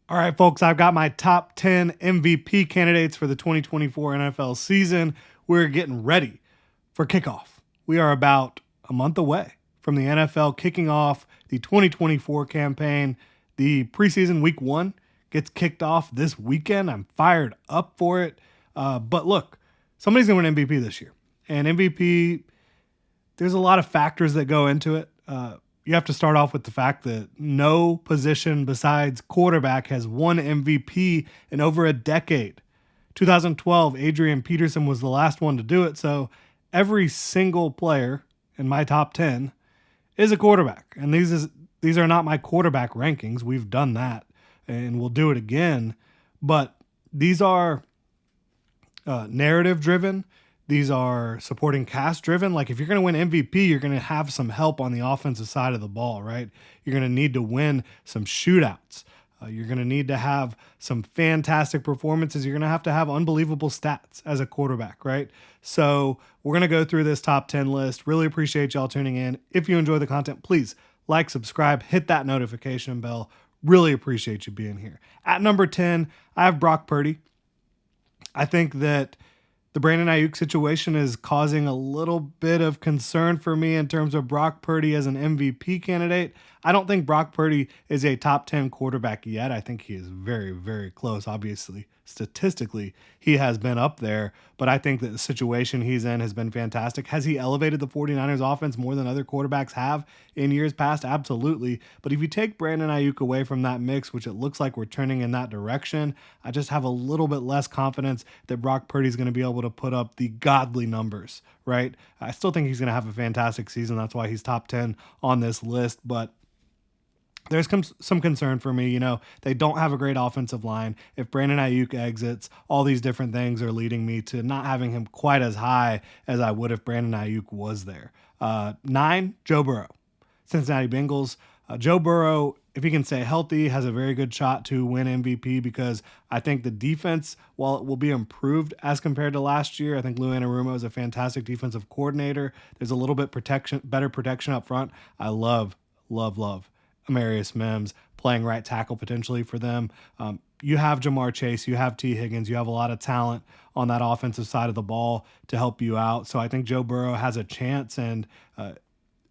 All right, folks, I've got my top 10 MVP candidates for the 2024 NFL season. We're getting ready for kickoff. We are about a month away from the NFL kicking off the 2024 campaign. The preseason week one gets kicked off this weekend. I'm fired up for it. But look, somebody's going to win MVP this year. And MVP, there's a lot of factors that go into it. You have to start off with the fact that no position besides quarterback has won MVP in over a decade. 2012, Adrian Peterson was the last one to do it. So every single player in my top 10 is a quarterback. And these are not my quarterback rankings. We've done that and we'll do it again. But these are narrative driven. These are supporting cast driven. Like if you're going to win MVP, you're going to have some help on the offensive side of the ball, right? You're going to need to win some shootouts. You're going to need to have some fantastic performances. You're going to have unbelievable stats as a quarterback, right? So we're going to go through this top 10 list. Really appreciate y'all tuning in. If you enjoy the content, please like, subscribe, hit that notification bell. Really appreciate you being here. At number 10, I have Brock Purdy. I think that the Brandon Ayuk situation is causing a little bit of concern for me in terms of Brock Purdy as an MVP candidate. I don't think Brock Purdy is a top 10 quarterback yet. I think he is very, very close. Obviously, statistically, he has been up there, but I think that the situation he's in has been fantastic. Has he elevated the 49ers offense more than other quarterbacks have in years past? Absolutely. But if you take Brandon Ayuk away from that mix, which it looks like we're turning in that direction, I just have a little bit less confidence that Brock Purdy is going to be able to put up the godly numbers, right? I still think he's going to have a fantastic season. That's why he's top 10 on this list, but there's some concern for me. They don't have a great offensive line. If Brandon Ayuk exits, all these different things are leading me to not having him quite as high as I would if Brandon Ayuk was there. 9, Joe Burrow, Cincinnati Bengals. Joe Burrow, if he can stay healthy, has a very good shot to win MVP because I think the defense, while it will be improved as compared to last year, I think Lou Anarumo is a fantastic defensive coordinator. There's a little bit better protection up front. I love Amarius Mims playing right tackle potentially for them. You have Jamar Chase, you have T. Higgins, you have a lot of talent on that offensive side of the ball to help you out. So I think Joe Burrow has a chance. And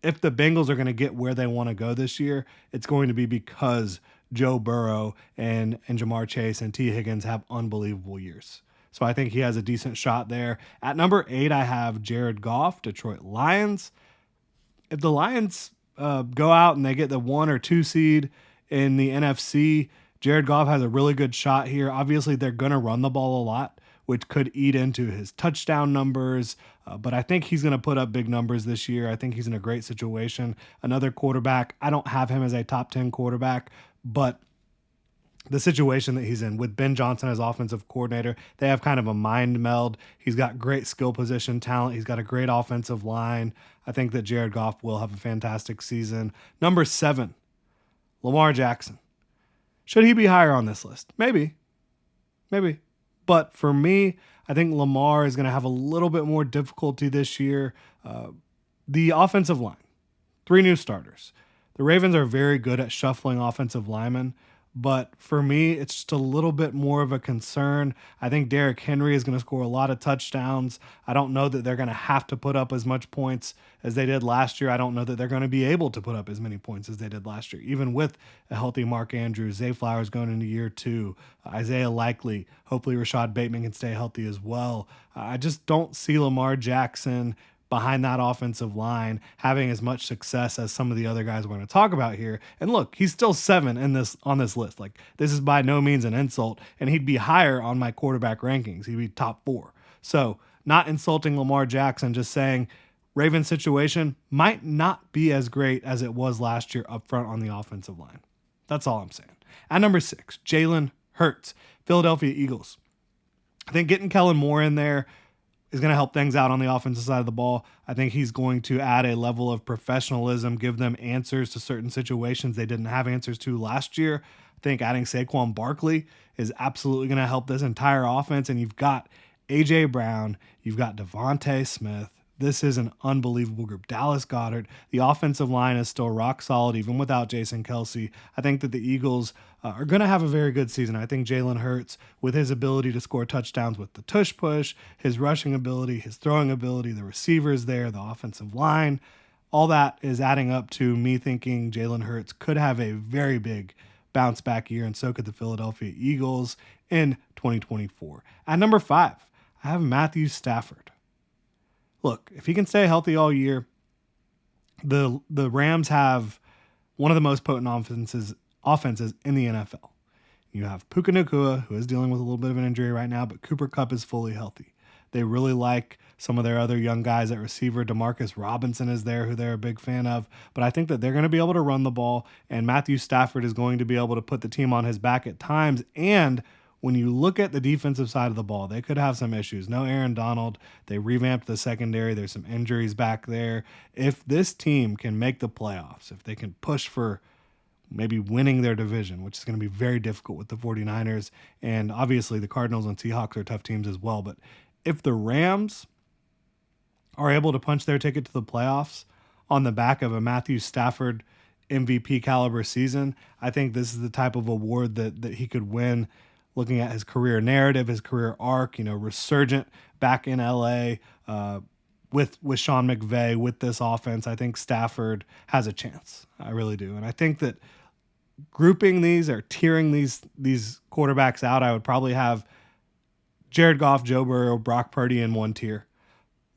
if the Bengals are going to get where they want to go this year, it's going to be because Joe Burrow and Jamar Chase and T. Higgins have unbelievable years. So I think he has a decent shot there. At number 8, I have Jared Goff, Detroit Lions. If the Lions go out and they get the 1 or 2 seed in the NFC, Jared Goff has a really good shot here. Obviously, they're going to run the ball a lot, which could eat into his touchdown numbers. But I think he's going to put up big numbers this year. I think he's in a great situation. Another quarterback, I don't have him as a top 10 quarterback, but the situation that he's in with Ben Johnson as offensive coordinator, they have kind of a mind meld. He's got great skill position talent. He's got a great offensive line. I think that Jared Goff will have a fantastic season. Number 7, Lamar Jackson. Should he be higher on this list? Maybe. But for me, I think Lamar is going to have a little bit more difficulty this year. The offensive line, 3 new starters. The Ravens are very good at shuffling offensive linemen. But for me, it's just a little bit more of a concern. I think Derrick Henry is going to score a lot of touchdowns. I don't know that they're going to have to put up as much points as they did last year. I don't know that they're going to be able to put up as many points as they did last year, even with a healthy Mark Andrews, Zay Flowers going into year 2, Isaiah Likely. Hopefully Rashad Bateman can stay healthy as well. I just don't see Lamar Jackson behind that offensive line having as much success as some of the other guys we're going to talk about here. And look, he's still 7 on this list. Like, this is by no means an insult, and he'd be higher on my quarterback rankings. He'd be top 4. So not insulting Lamar Jackson, just saying Ravens situation might not be as great as it was last year up front on the offensive line. That's all I'm saying. At number 6, Jalen Hurts, Philadelphia Eagles. I think getting Kellen Moore in there is going to help things out on the offensive side of the ball. I think he's going to add a level of professionalism, give them answers to certain situations they didn't have answers to last year. I think adding Saquon Barkley is absolutely going to help this entire offense. And you've got A.J. Brown, you've got Devontae Smith, This is an unbelievable group. Dallas Goedert, the offensive line is still rock solid, even without Jason Kelce. I think that the Eagles are going to have a very good season. I think Jalen Hurts, with his ability to score touchdowns with the tush push, his rushing ability, his throwing ability, the receivers there, the offensive line, all that is adding up to me thinking Jalen Hurts could have a very big bounce back year, and so could the Philadelphia Eagles in 2024. At number 5, I have Matthew Stafford. Look, if he can stay healthy all year, the Rams have one of the most potent offenses in the NFL. You have Puka Nacua, who is dealing with a little bit of an injury right now, but Cooper Kupp is fully healthy. They really like some of their other young guys at receiver. Demarcus Robinson is there, who they're a big fan of. But I think that they're going to be able to run the ball, and Matthew Stafford is going to be able to put the team on his back at times. And when you look at the defensive side of the ball, they could have some issues. No Aaron Donald. They revamped the secondary. There's some injuries back there. If this team can make the playoffs, if they can push for maybe winning their division, which is going to be very difficult with the 49ers, and obviously the Cardinals and Seahawks are tough teams as well. But if the Rams are able to punch their ticket to the playoffs on the back of a Matthew Stafford MVP caliber season, I think this is the type of award that he could win. Looking at his career narrative, his career arc, resurgent back in LA with Sean McVay, with this offense, I think Stafford has a chance. I really do. And I think that grouping these or tiering these quarterbacks out, I would probably have Jared Goff, Joe Burrow, Brock Purdy in one tier,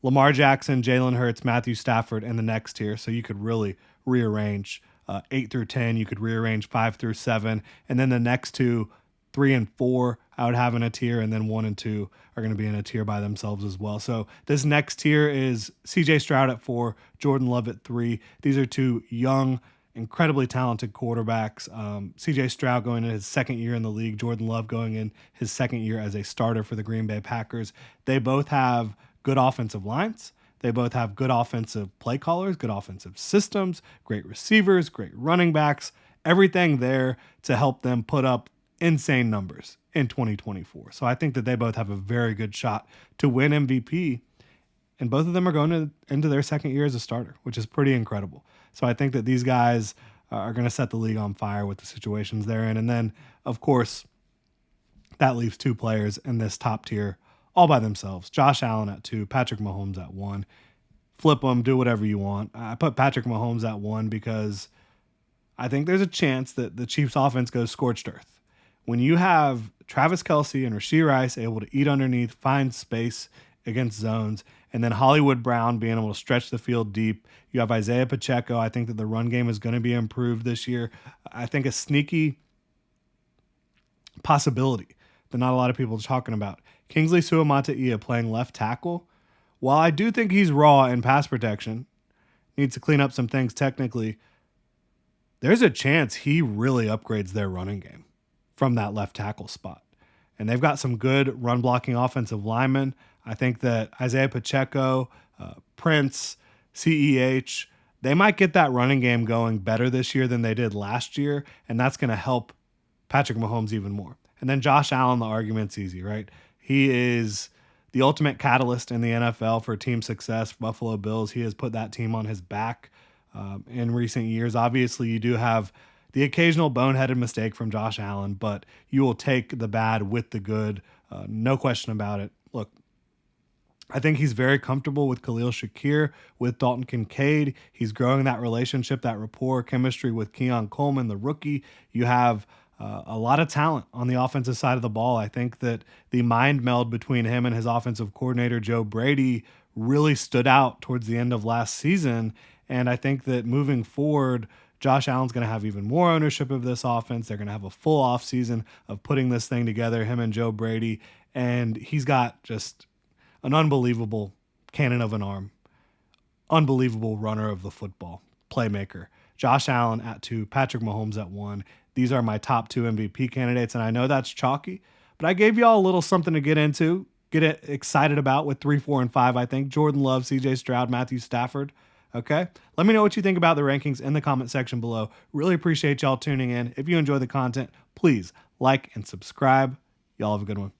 Lamar Jackson, Jalen Hurts, Matthew Stafford in the next tier. So you could really rearrange 8 through 10. You could rearrange 5 through 7. And then the next two, 3 and 4, I would have in a tier, and then 1 and 2 are going to be in a tier by themselves as well. So this next tier is CJ Stroud at 4, Jordan Love at 3. These are two young, incredibly talented quarterbacks. CJ Stroud going in his second year in the league, Jordan Love going in his second year as a starter for the Green Bay Packers. They both have good offensive lines. They both have good offensive play callers, good offensive systems, great receivers, great running backs, everything there to help them put up insane numbers in 2024. So I think that they both have a very good shot to win MVP, and both of them are going into their second year as a starter, which is pretty incredible. So I think that these guys are going to set the league on fire with the situations they're in. And then, of course, that leaves 2 players in this top tier all by themselves. Josh Allen at 2, Patrick Mahomes at 1. Flip them, do whatever you want. I put Patrick Mahomes at 1 because I think there's a chance that the Chiefs offense goes scorched earth. When you have Travis Kelce and Rashee Rice able to eat underneath, find space against zones, and then Hollywood Brown being able to stretch the field deep, you have Isaiah Pacheco. I think that the run game is going to be improved this year. I think a sneaky possibility that not a lot of people are talking about, Kingsley Suamataia playing left tackle. While I do think he's raw in pass protection, needs to clean up some things technically, there's a chance he really upgrades their running game from that left tackle spot. And they've got some good run blocking offensive linemen. I think that Isaiah Pacheco, Prince, CEH, they might get that running game going better this year than they did last year, and that's going to help Patrick Mahomes even more. And then Josh Allen, the argument's easy, right? He is the ultimate catalyst in the NFL for team success. Buffalo Bills, he has put that team on his back in recent years. Obviously, you do have the occasional boneheaded mistake from Josh Allen, but you will take the bad with the good. No question about it. Look, I think he's very comfortable with Khalil Shakir, with Dalton Kincaid. He's growing that relationship, that rapport, chemistry with Keon Coleman, the rookie. You have a lot of talent on the offensive side of the ball. I think that the mind meld between him and his offensive coordinator, Joe Brady, really stood out towards the end of last season. And I think that moving forward, Josh Allen's going to have even more ownership of this offense. They're going to have a full offseason of putting this thing together, him and Joe Brady. And he's got just an unbelievable cannon of an arm, unbelievable runner of the football, playmaker. Josh Allen at 2, Patrick Mahomes at 1. These are my top 2 MVP candidates, and I know that's chalky, but I gave y'all a little something to get into, get excited about with 3, 4, and 5, I think. Jordan Love, CJ Stroud, Matthew Stafford. Okay? Let me know what you think about the rankings in the comment section below. Really appreciate y'all tuning in. If you enjoy the content, please like and subscribe. Y'all have a good one.